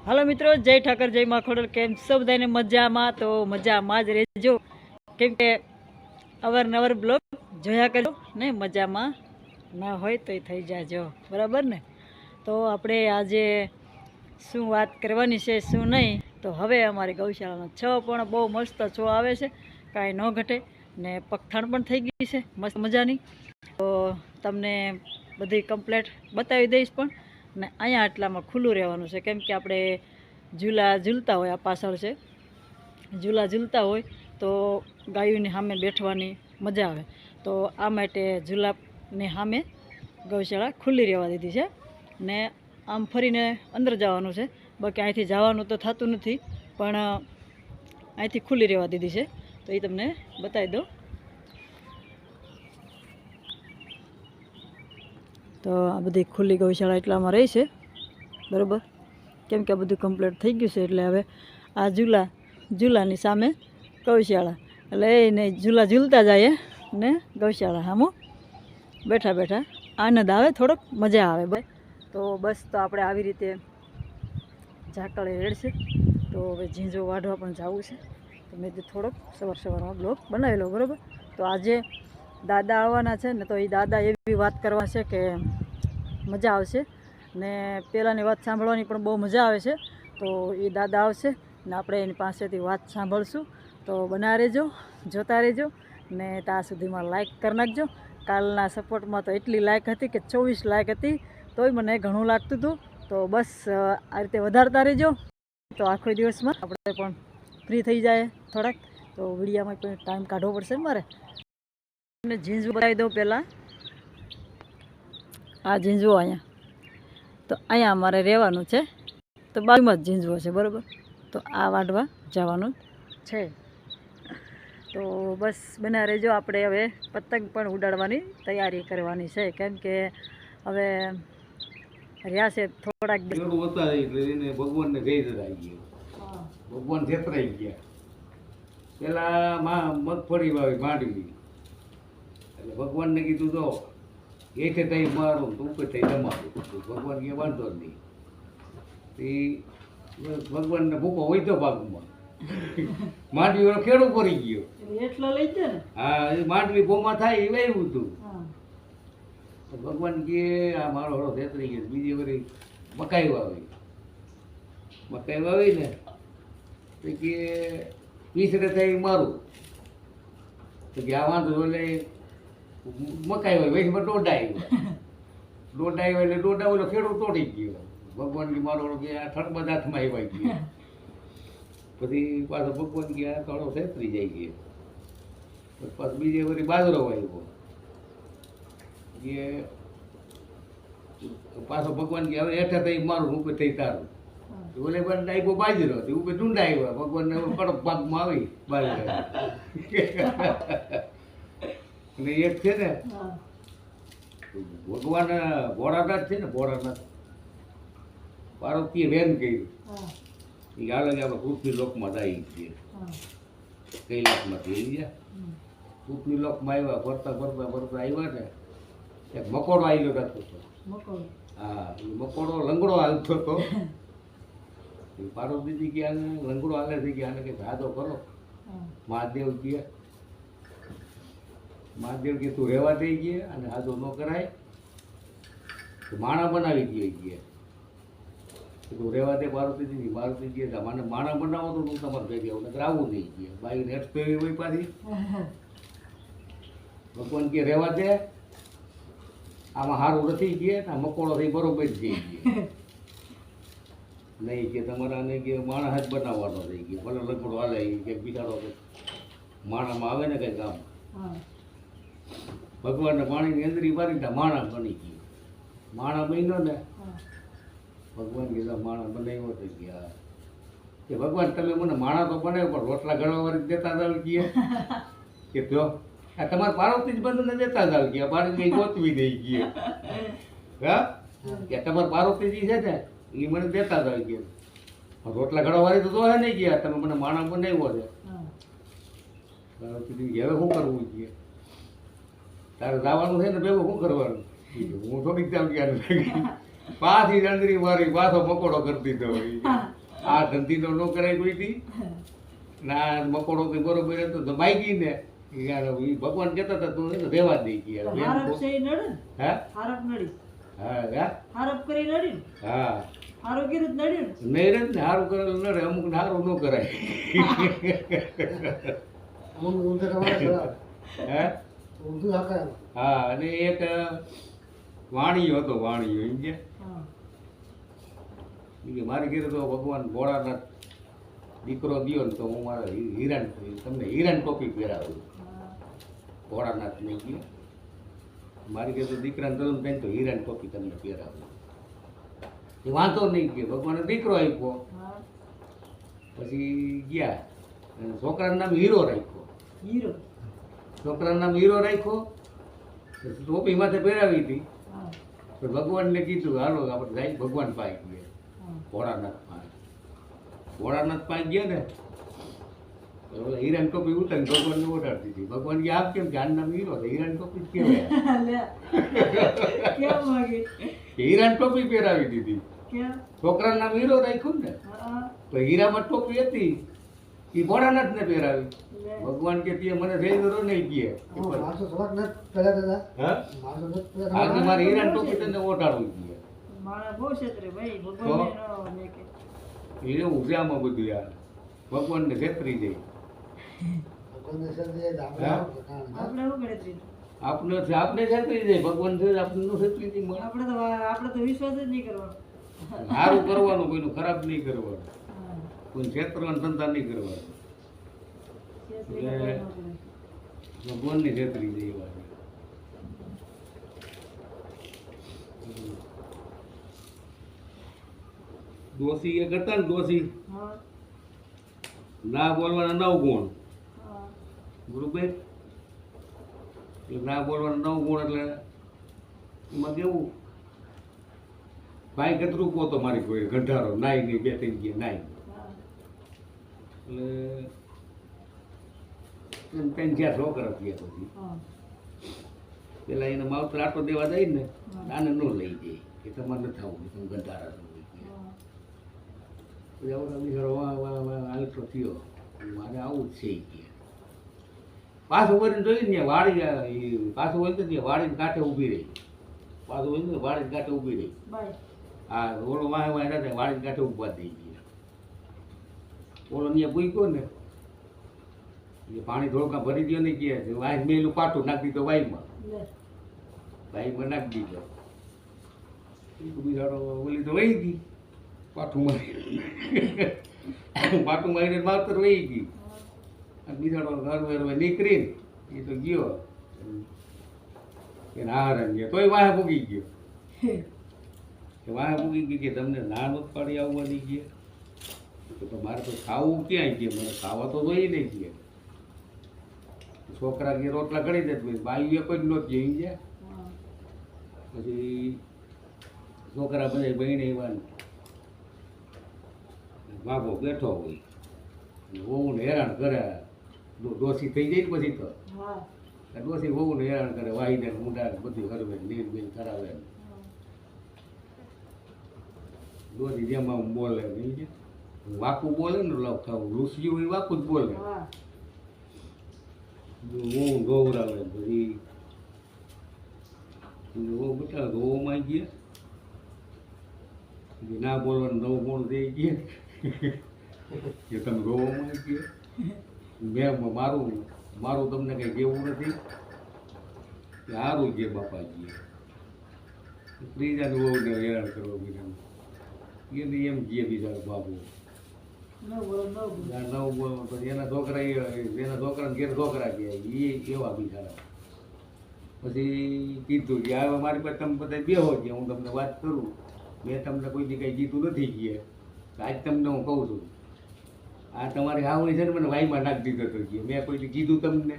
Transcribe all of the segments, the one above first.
હાલો મિત્રો, જય ઠાકર, જય માં ખોડલ. કેમ છો બધાને? મજામાં? તો મજામાં જ રહેજો, કેમ કે અવારનવાર બ્લોગ જોયા કરજો ને. મજામાં ના હોય તો થઈ જાજો, બરાબર ને? તો આપણે આજે શું વાત કરવાની છે શું નહીં, તો હવે અમારી ગૌશાળામાં છ પણ બહુ મસ્ત છો આવે છે, કાંઈ ન ઘટે ને. પગથાણ પણ થઈ ગઈ છે મસ્ત મજાની. તો તમને બધી કમ્પ્લેટ બતાવી દઈશ. પણ ને અહીંયા આટલામાં ખુલ્લું રહેવાનું છે, કેમ કે આપણે ઝૂલા ઝૂલતા હોય, આ પાછળ છે ઝૂલા ઝૂલતા હોય તો ગાયોની સામે બેઠવાની મજા આવે. તો આ માટે ઝૂલાની સામે ગૌશાળા ખુલ્લી રહેવા દીધી છે ને. આમ ફરીને અંદર જવાનું છે, બાકી અહીંથી જવાનું તો થતું નથી, પણ અહીંથી ખુલ્લી રહેવા દીધી છે. તો એ તમને બતાવી દો. તો આ બધી ખુલ્લી ગૌશાળા એટલામાં રહી છે, બરાબર, કેમ કે આ બધું કમ્પ્લીટ થઈ ગયું છે. એટલે હવે આ ઝૂલાની સામે ગૌશાળા, એટલે એને ઝૂલા ઝૂલતા જાય ને ગૌશાળા સામું બેઠા બેઠા આનંદ આવે, થોડોક મજા આવે ભાઈ. તો બસ, તો આપણે આવી રીતે ઝાકળે રેડશે. તો હવે ઝીંઝો વાઢવા પણ જવું છે, તો મેં થોડોક સવારમાં બ્લોગ બનાવી લો, બરાબર. તો આજે દાદા આવવાના છે ને, તો એ દાદા એવી વાત કરવા છે કે મજા આવશે ને. પહેલાંની વાત સાંભળવાની પણ બહુ મજા આવે છે. તો એ દાદા આવશે ને આપણે એની પાસેથી વાત સાંભળશું. તો બના રહેજો, જોતા રહેજો ને. ત્યાં સુધીમાં લાઈક કરી નાખજો. કાલના સપોર્ટમાં તો એટલી લાઈક હતી કે 24 લાઈક હતી, તોય મને ઘણું લાગતું હતું. તો બસ આ રીતે વધારતા રહેજો, તો આખો દિવસમાં આપણે પણ ફ્રી થઈ જાય થોડાક. તો વિડીયામાં પણ ટાઈમ કાઢવો પડશે ને મારે. તમને જીન્સ બતાવી દઉં પહેલાં. આ ઝીંઝવો અહીંયા, તો અહીંયા અમારે રહેવાનું છે. તો બાજુમાં જ ઝીંઝવો છે, બરાબર. તો આ વાઢવા જવાનું છે. તો બસ બના રહેજો. આપણે હવે પતંગ પણ ઉડાડવાની તૈયારી કરવાની છે, કેમ કે હવે રહ્યા છે થોડાક ભગવાનને જઈ જરાઈ ગયો. ભગવાન છેતરાઈ ગયા. પેલા મગફળી વાવી માંડવી, એટલે ભગવાનને કીધું તો એઠે થઈ મારું તો ઉપર થઈ તમારું. ભગવાન કે વાંધો જ નહીં. ભગવાનને ભૂકો હોય તો ભાગમાં માંડવી વાળો ખેડો પડી ગયો. એટલો લઈ જાય ને. હા, એ માંડવી ભોમાં થાય એ વાવ્યું હતું. ભગવાન કે આ મારો હળો છેતરી ગયો. બીજી વળી મકાઈ વાવી ને તો કે ઈસરે થાય મારું. તો કે આ વાંધો એટલે મકાઈ હોય વૈશમાં દોડા આવ્યા એટલે દોડા ઓલો ખેડૂત તોડી ગયો. ભગવાન કે મારો કે આ ઠળબદ હાથમાં આવ્યા ગયો. પછી પાછો ભગવાન કે આ થોડો છેતરી જાય ગયો. પાછું બીજે વળી બાજરો વાવ્યો. કે પાછો ભગવાન કે હવે હેઠા થઈ મારું ઉપર થઈ તારું. ઓલે પણ ડાયકો બાજરો ઉપર ડુંડા આવ્યા. ભગવાનને કડક ભાગમાં આવી બાજરો. અને એક છે ને ભગવાન ભોળાનાથ છે ને, ભોળાનાથ પાર્વતીએ વેન કર્યું. એ હાલ આપણે પૃથ્વી લોકમાં આવી છીએ, કૈલાસમાંથી આવી ગયા. પૃથ્વી લોકમાં આવ્યા, ફરતા ફરતા ફરતા આવ્યા ને એક મકોડો આવેલો રાખતો હતો. હા, એ મકોડો લંગડો હાલતો હતો. પાર્વતીજી કે આને લંગડો હાલે છે, કે આને કે સાદો કરો. મહાદેવ કે તું રહેવા દઈ ગયા અને આદો ન કરાય, માણા બનાવી દે ગયા. તું રહેવા દે પાર્વતીજી. પાર્વતીજી મને માણા બનાવો તો હું તમારે ભેગી આવું, નકર આવું નહીં ગયા. બાઈ નેટ પહેરી હોય પાછી. ભગવાન કે રહેવા દે, આમાં સારું નથી ગયા. આ મકોડો થઈ બરોબર જઈ ગયા. નહીં કે તમારાને કે માણા હાથ બનાવવાનો થઈ ગયો. ભલે લગડો હાલે કે બિચારો માણામાં આવે ને કંઈ કામ. ભગવાનને પાણીની અંદરી પાડી માણા બની ગયો. માણા બન્યો ને, ભગવાન કીધા માણા બનાવ્યો તો ગયા કે ભગવાન તમે મને માણા તો બનાવ્યો, પણ રોટલા ઘણા વાર દેતા જાવ કે જો આ તમારે પાર્વતી જ બંધને દેતા જાવ ગયા. પાણી કઈ ગોતવી દઈ ગયા. હા, કે તમારે પાર્વતીજી છે ને એ મને દેતા જાવ ગયા. રોટલા ઘણા વાળી તો હે નહીં ગયા. તમે મને માણા બનાવ્યો છે. પાર્વતીજી હવે શું કરવું છે? તારે જવાનું છે ને ભેગું શું કરવાનું? હું થોડીક જાવ ગયા પાછી રંગરી મારી પાછો મકોડો કરી દીધો હોય. આ ધંધી તો ન કરાય કોઈથી. ના મકોડો તો બરોબર હતો તો માગી ને યાર ઈ ભગવાન કહેતા હતા તું એને રહેવા જ નહીં કે યાર. હારપ છે ઈ નડે ને? હા હારપ નડી. હા હા હારપ કરી નડી ને? હા હારું કીધું જ નડ્યું ને? નહીં રે ને સારું કરેલું નડે અમુક ને સારું ન કરાય. હે હા અને એક વાણીયો હતો વાણીયો એમ કે હા. ઈ કે મારી ઘેરે તો ભગવાન ભોળાનાથ દીકરો દ્યો ને તો હું મારા હીરાન તમને હીરાન ટોપી પહેરાવું હા. ભોળાનાથ ને કે મારી ઘેરે તો દીકરાને જન્મ થાય ને તો હીરાન ટોપી તમને પહેરાવું. એ વાંધો નહીં કે ભગવાને દીકરો આપ્યો. હા. પછી ગયા અને છોકરાનું નામ હીરો રાખ્યો. હીરો. છોકરાનું નામ હીરો રાખ્યો. ટોપી માથે પહેરાવી હતી. હા. તો ભગવાનને કીધું હાલો આપણે જાય ભગવાન પાસે ગયા. હા. ભોળાનાથ પાસે. ભોળાનાથ પાસે ગયા ને તો ઓલા હીરાની ટોપી ઉતારી ભગવાનને ઓઢાડી દીધી. ભગવાન કે આપ કેમ કે આનું નામ હીરો છે હીરાની ટોપી જ કહેવાય. લે. કેમ માગી? હીરાની ટોપી પહેરાવી દીધી. કેમ? છોકરાનું નામ હીરો રાખ્યું ને હા. તો હીરામાં ટોપી હતી એ ભોળાનાથને પહેરાવી. લે. ભગવાન કે તે મને થઈ ગયો નહીં કહે હા આજે મારે હીરાની ટોપી તને ઓઢાડવું કહે. મારા બહુ છેતરે ભાઈ ભગવાનને ન લે કે. એ એવું આમાં બધું યાર ભગવાનને છેતરી જાય. આપણે શું ગણતરી? આપણે છેતરી જાય ભગવાન છે આપણે નો છેતરી જાય મળે. આપણે તો વિશ્વાસ જ નહીં કરવાનો. સારું કરવાનું કોઈનું ખરાબ નહીં કરવાનું હા. કોઈ છેતરવાનું ધંધા નહીં કરવાનું. છેતરી કરવાનો પડે. ભગવાનને છેતરી જાય એવા છે. દોષી એ કરતા ને દોષી હા. ના બોલવાના 9 ગુણ હા. બરોબર એટલે ના બોલવાના 9 ગુણ એટલે એમાં કેવું ભાઈ કતરું પોતો મારી કોઈ ગંઠારો નાઈ નહીં બે ત્રણ ગયા નાઈ હા. એટલે એમ ત્રણ ચાર છોકરા થયા પછી હા. પેલા એને માવતર આટો દેવા જાય ને હા. આને ન લઈ જાય કે તમારે નથી આવું તમે ગંઠારા છો હા. પછી આવડા બિચારો વાહ વાહ વાહ આલતો થયો મારે આવું જ છે ઈ કે પાછું વળીને જોઈને ને વાડી પાછું હોય તો વાડીને કાંઠે ઊભી રહી પાછું હોય ને વાડીને કાંઠે ઊભી રહી બાય. હા ઓલો વાહે વાહે રહેતા વાડીને કાંઠે ઊભા થઈ ગયા ઓલો ત્યાં પૂછ્યો ને એ પાણી થોડુંક ભરી દો ને કે વાહ મેલું પાટું નાખી દીધો વાઈમાં લે. વાઈમાં નાખી દીધો બિચારો ઓલી તો વહી ગઈ પાટું મારી પાટું મારીને માવતર વહી ગઈ અને બિચારો ઘર વેરવે નીકળીને એ તો ગયો કે હારણ ગયા તોય વાહે પૂગી ગયો કે વાહે પૂગી ગઈ કે તમને ના નથી પાડી આવવાની ગયા તો મારે તો ખાવું ક્યાંય ગયા મને ખાવા તો જોઈએ નહીં ગયા છોકરા કે રોટલા કરી દે બાઈ કોઈ નહોતી જઈ ગયા હા. પછી છોકરા બધા બહેને એવા બાપો બેઠો હોય વહુને હેરાન કરે ડોસી થઈ જાય ને પછી તો હા. ડોસી વહુને હેરાન કરે વાહીને ઊંડા બધું કરવે નીર બીર કરાવે ડોસી જેમ આમ બોલે નહીં કે વાકું બોલે ને લૂસિયું હોય વાકું જ બોલે હા. વહુ ગૌરાવે પછી વહુ બેઠા વહુમાં ગયા ના બોલવાનું 9 ગુણ થઈ ગયા કે તમે રોવામાં ગયા મેં મારું તમને કંઈ કહેવું નથી કે સારું છે બાપાજી ત્રીજાનું બહુ હેરાન કરવા બીજાનું એને એમ કહે બીજા બાપુ ન બોલો ન બોલો. નવ બોલો પછી એના છોકરાને ઘેર છોકરા કહે એ એવા બિચારા પછી કીધું કે હવે મારી પાસે તમે બધા બેહો કે હું તમને વાત કરું મેં તમને કોઈ દી કંઈ કીધું નથી કે આજ તમને હું કહું છું આ તમારી હાવણી છે ને મને વાઈમાં નાખી દીધો તો કે મેં કોઈ દી કીધું તમને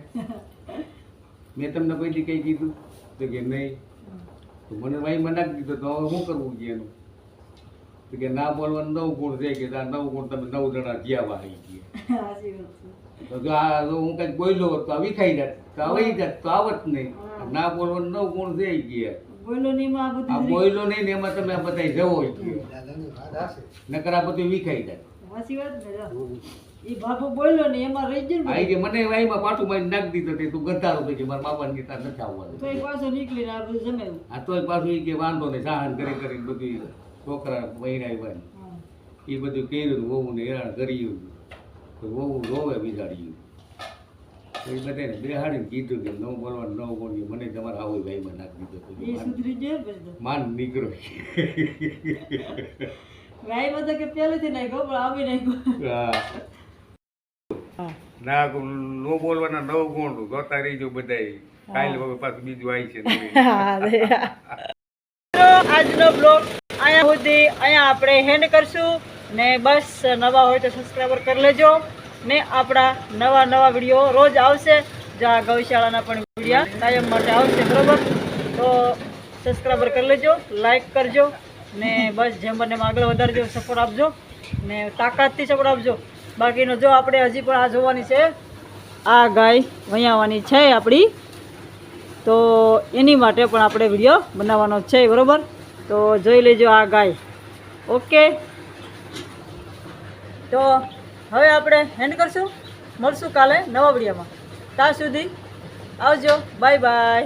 મેં તમને કોઈ દી કંઈ કીધું તો કે નહીં તો મને વાઈમાં નાખી દીધો તો હવે શું કરવું કે એનું તો કે ના બોલવાનું 9 ગુણ છે કે આ 9 ગુણ તમે 9 જણા જ્યાં વાહી ગયા સાચી વાત છે. તો જો આ જો હું કંઈક બોલ્યો હોત તો આ વિખાઈ જાત તો આ વહી જાત તો આવત નહીં ના બોલવાનું 9 ગુણ છે ગયા બોલો નહીં માં આ આ બધું બોયલો નહીં ને એમાં તમે બધા જવો જ નકર આ બધું વિખાઈ જાય સાચી વાત ને જા. ઈ બાપુ બોલ્યો ને એમાં રહી ગયો ને આ કે મને વાયમાં પાછું મારી નાખી દીધો તે તું ગદ્દારો થઈ ગયો મારા બાપાને કીધા નથી આવવાનું તો એ પાછો નીકળીને આ બધું જમાવ્યું. આ તોય પાછું ઈ કે વાંધો નહીં સહન કરી કરીને બધું છોકરા વૈરાવ્યા હા. એ બધું કર્યું વહુને હેરાન કર્યું તો વહુ રોવે બિચાડ્યું તો એ બધાને બેહાડીને કીધું કે ન બોલવાનું ન બોલ્યું મને તમારે આવું ભાઈમાં નાખી દીધો એ સુધરી જાય પછી તો. માન નીકળો ગાયમાં તો કે પહેલેથી નાખ્યો પણ આવી નાખ્યો. હા ના ન બોલવાના 9 ગુણ જોતા રહીજો બધાય કાલે હવે પાછું બીજું આવી છે આજનો બ્લોગ અહીંયા સુધી અહીંયા આપણે હેન્ડ કરશું ને બસ નવા હોય તો સબસ્ક્રાઈબર કરી લેજો ને આપણા નવા વિડીયો રોજ આવશે. જો આ ગૌશાળાના પણ વિડીયા કાયમ માટે આવશે બરોબર. તો સબસ્ક્રાઈબર કરી લેજો, લાઈક કરજો ને બસ જેમ બને એમ આગળ વધારજો, સપોર્ટ આપજો ને તાકાતથી સપોર્ટ આપજો. બાકીનો જો આપણે હજી પણ આ જોવાની છે, આ ગાય વયાવાની છે આપણી, તો એની માટે પણ આપણે વિડીયો બનાવવાનો છે બરોબર. તો જોઈ લેજો આ ગાય. ઓકે, તો હવે આપણે હેન્ડ કરશું, મળશું કાલે નવા વિડીયોમાં. ત્યાં સુધી આવજો, બાય બાય.